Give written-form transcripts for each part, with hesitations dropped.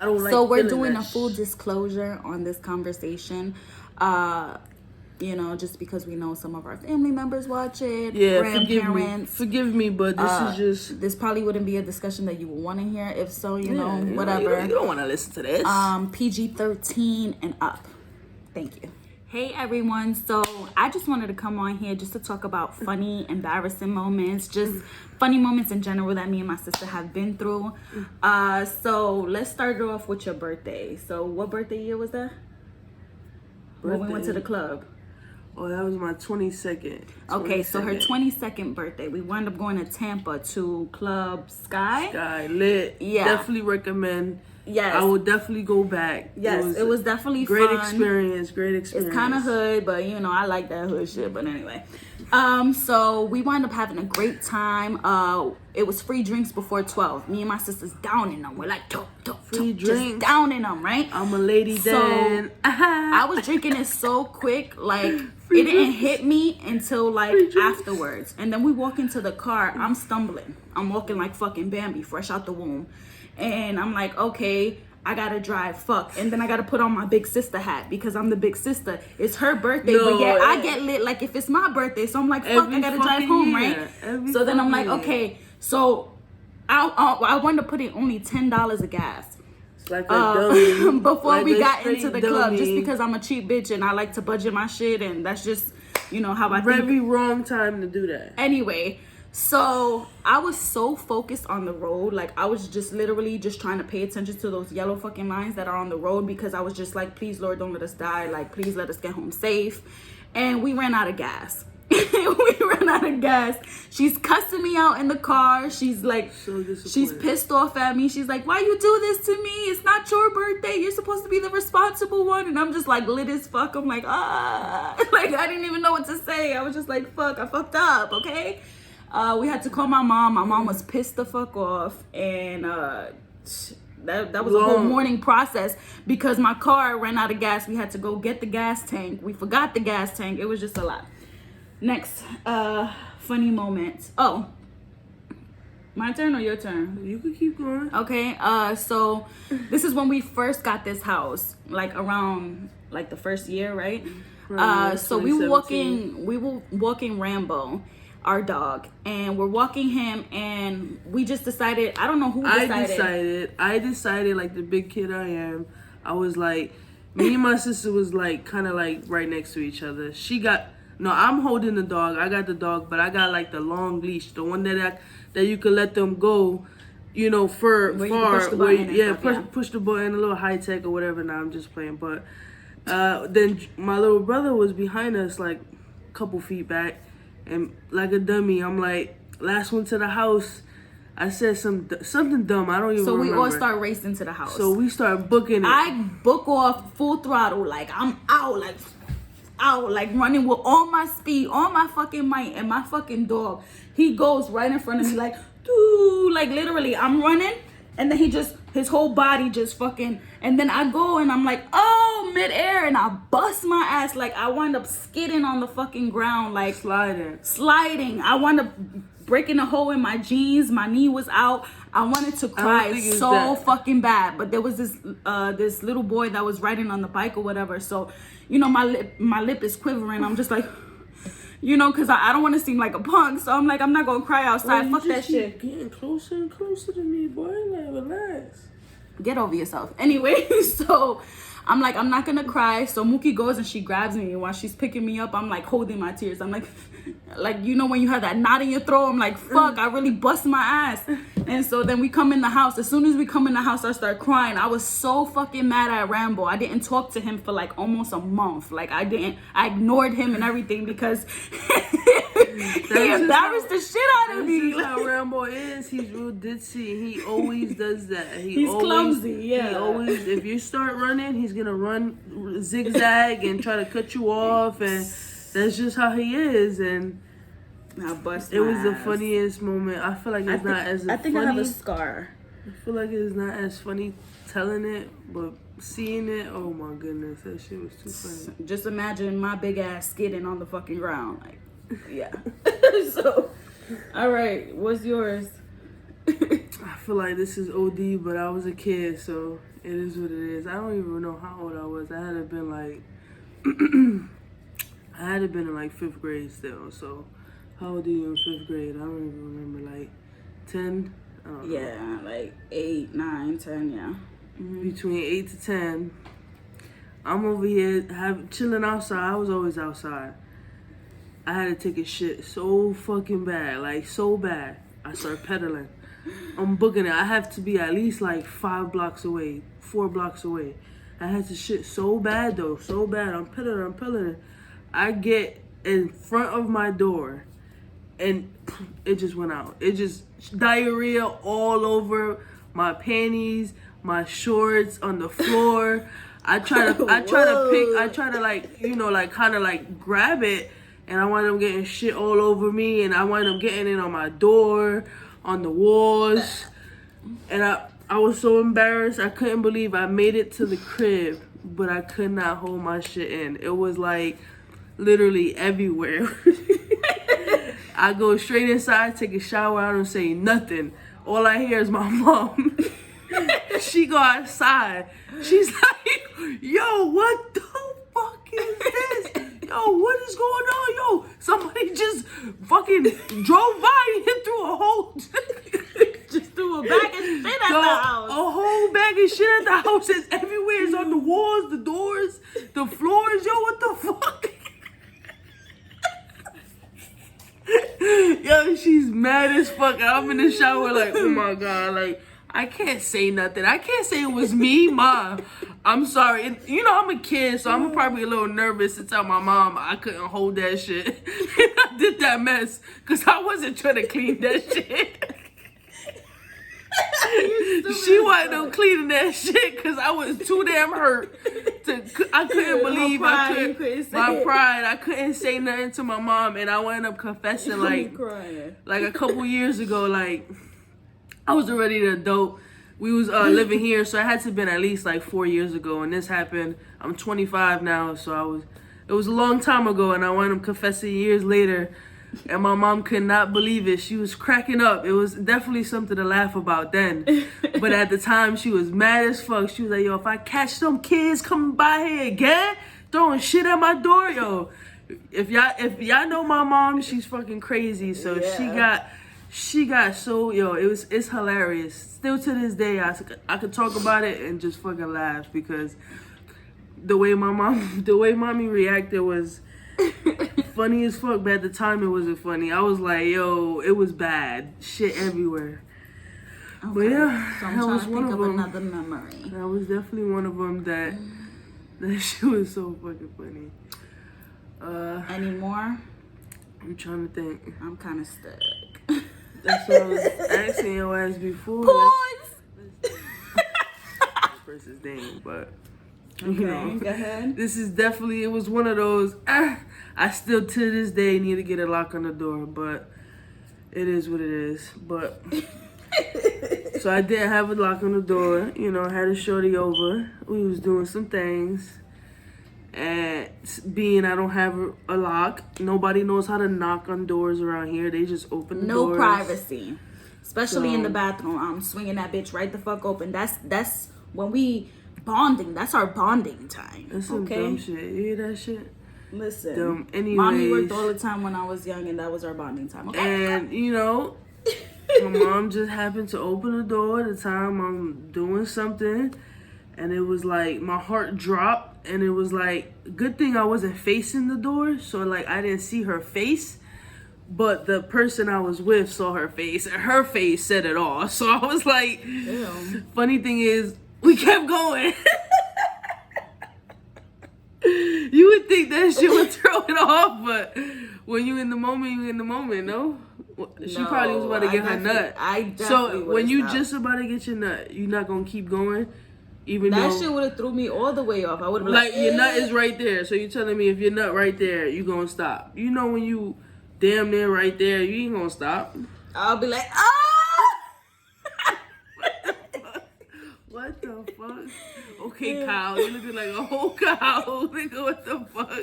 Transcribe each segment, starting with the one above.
I don't like. So we're doing a full disclosure on this conversation. You know, just because we know some of our family members watch it, grandparents. Forgive me, but this is just. This probably wouldn't be a discussion that you would want to hear. If so, you know, whatever. You don't want to listen to this. PG-13 and up. Thank you. Hey everyone, so I just wanted to come on here just to talk about funny, embarrassing moments, just funny moments in general that me and my sister have been through. So let's start off with your birthday. So what birthday year was that? When we went to the club. Oh, that was my 22nd. Okay, so her 22nd birthday. We wound up going to Tampa to Club Sky. Sky lit. Yeah. Definitely recommend. Yes. I would definitely go back. Yes, it was definitely great fun. Great experience. It's kind of hood, but you know, I like that hood shit. But anyway, so we wound up having a great time. It was free drinks before 12. Me and my sister's downing them. We're like, free drinks, just downing them, right? I'm a lady then. I was drinking it so quick, like it didn't hit me until like afterwards. And then we walk into the car. I'm stumbling. I'm walking like fucking Bambi, fresh out the womb. And I'm like, okay, I gotta drive, fuck. And then I gotta put on my big sister hat because I'm the big sister. It's her birthday, but yet I get lit like if it's my birthday. So I'm like, fuck, I gotta drive home, right? So then I'm like, okay, so I wanted to put in only $10 of gas. Like a before like we got into the club, just because I'm a cheap bitch and I like to budget my shit, and that's just, you know, how I think. Very wrong time to do that. Anyway, so I was so focused on the road, like I was just literally just trying to pay attention to those yellow fucking lines that are on the road, because I was just like, please Lord, don't let us die, like please let us get home safe. And we ran out of gas. She's cussing me out in the car. She's like, she's pissed off at me. She's like, why you do this to me? It's not your birthday. You're supposed to be the responsible one. And I'm just like lit as fuck. I'm like, like I didn't even know what to say. I was just like, fuck, I fucked up, okay? We had to call my mom. My mom was pissed the fuck off, and that was a whole morning process because my car ran out of gas. We had to go get the gas tank. We forgot the gas tank. It was just a lot. Next funny moment. Oh, my turn or your turn? You can keep going. Okay. So this is when we first got this house, like around like the first year, right? So we were walking Rambo, our dog, and we're walking him, and we just decided, I don't know who decided. I decided like the big kid I am, I was like, me and my sister was like kind of like right next to each other. I'm holding the dog. I got the dog, but I got like the long leash, the one that you could let them go, you know, far. Push the button, a little high tech or whatever. Now I'm just playing, but then my little brother was behind us, like a couple feet back, and like a dummy, I'm like, last one to the house. I said something dumb. I don't even remember. So we all start racing to the house. So we start booking it. I book off full throttle, like I'm out, like running with all my speed, all my fucking might, and my fucking dog, he goes right in front of me like, doo, like literally I'm running, and then his whole body just fucking, and then I go and I'm like, oh, midair, and I bust my ass, like I wind up skidding on the fucking ground, like sliding. I wound up breaking a hole in my jeans. My knee was out. I wanted to cry so fucking bad, but there was this little boy that was riding on the bike or whatever, so you know, my lip is quivering. I'm just like, you know, because I don't want to seem like a punk. So I'm like, I'm not going to cry outside. Fuck that shit. Getting closer and closer to me, boy. Like, relax. Get over yourself. Anyway, so I'm like, I'm not going to cry. So Mookie goes and she grabs me. And while she's picking me up, I'm like holding my tears. I'm like, you know, when you have that knot in your throat, I'm like, fuck, I really bust my ass. And so then we come in the house. As soon as we come in the house, I start crying. I was so fucking mad at Rambo. I didn't talk to him for like almost a month. Like I ignored him and everything because he embarrassed the shit out of me. That's how Rambo is. He's real ditzy. He always does that. He's clumsy, yeah. He always, if you start running, he's gonna run zigzag and try to cut you off, and that's just how he is. And it was the funniest moment. I feel like it's not as funny. I think I have a scar. I feel like it's not as funny telling it, but seeing it, oh my goodness, that shit was too funny. Just imagine my big ass skidding on the fucking ground, like, yeah. So, all right, what's yours? I feel like this is OD, but I was a kid, so it is what it is. I don't even know how old I was. I had to been like, I had to been in like 5th grade still. So how old are you in 5th grade? I don't even remember, like 10? I don't know. Yeah, like 8, 9, 10, yeah. Between 8 to 10. I'm over here chilling outside. I was always outside. I had to take a shit so fucking bad, like so bad. I started pedaling. I'm booking it. I have to be at least like 5 blocks away, 4 blocks away. I had to shit so bad though, so bad. I'm pedaling. I get in front of my door and it just went out. It just diarrhea all over my panties, my shorts, on the floor. I try to like, you know, like kind of like grab it, and I wind up getting shit all over me, and I wind up getting it on my door, on the walls, and I was so embarrassed. I couldn't believe I made it to the crib, but I could not hold my shit in. It was like literally everywhere. I go straight inside, take a shower, I don't say nothing. All I hear is my mom. She go outside. She's like, yo, what the fuck is this? Yo, what is going on? Yo, somebody just fucking drove by and threw a whole... Just threw a bag of shit at the house. A whole bag of shit at the house. It's everywhere. It's on the walls, the doors, the floors. Yo, what the fuck? Yo, she's mad as fuck. I'm in the shower like, oh my God, like, I can't say nothing. I can't say it was me, Mom. I'm sorry. And, you know, I'm a kid, so I'm probably a little nervous to tell my mom I couldn't hold that shit. And I did that mess because I wasn't trying to clean that shit. She wasn't no cleaning that shit because I was too damn hurt. I couldn't believe my pride. I couldn't say nothing to my mom, and I wound up confessing like a couple years ago. Like I was already an adult. We was living here, so it had to have been at least like 4 years ago, and this happened. I'm 25 now, so it was a long time ago, and I wound up confessing years later. And my mom could not believe it. She was cracking up. It was definitely something to laugh about then. But at the time, she was mad as fuck. She was like, yo, if I catch some kids coming by here again, throwing shit at my door, yo. If y'all know my mom, she's fucking crazy. So yeah. She got so, yo, it's hilarious. Still to this day, I could talk about it and just fucking laugh because the way mommy reacted was funny as fuck, but at the time it wasn't funny. I was like, yo, it was bad. Shit everywhere. Okay. But yeah, so that was one of them. Another memory. That was definitely one of them that shit was so fucking funny. Any more? I'm trying to think. I'm kind of stuck. That's what I was asking your ass before. Pause! Person's name, but... Okay, you know, go ahead. This is definitely, it was one of those, I still to this day need to get a lock on the door, but it is what it is. But, so I didn't have a lock on the door, you know, I had a shorty over. We was doing some things. And being I don't have a lock, nobody knows how to knock on doors around here. They just open the doors. No privacy. Especially in the bathroom. I'm swinging that bitch right the fuck open. That's when we... bonding. That's our bonding time. That's some dumb shit. You hear that shit? Listen. Dumb. Anyways. Mommy worked all the time when I was young, and that was our bonding time. Okay? And, you know, my mom just happened to open the door at the time I'm doing something. And it was like, my heart dropped. And it was like, good thing I wasn't facing the door. So, like, I didn't see her face. But the person I was with saw her face. And her face said it all. So I was like, damn. Funny thing is, we kept going. You would think that shit would throw it off, but when you in the moment, you in the moment, no? She probably was about to get her nut. So when you just about to get your nut, you not gonna keep going? Even that though shit would have threw me all the way off. I would have been like your nut is right there. So you telling me if your nut right there, you gonna stop. You know when you damn near right there, you ain't gonna stop. I'll be like, ah! What the fuck? Okay, Kyle, you looking like a whole cow. Nigga, what the fuck?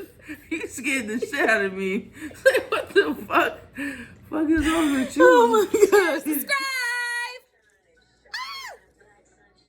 You scared the shit out of me. Like, what the fuck? Fuck is wrong with you? Oh my God. Subscribe!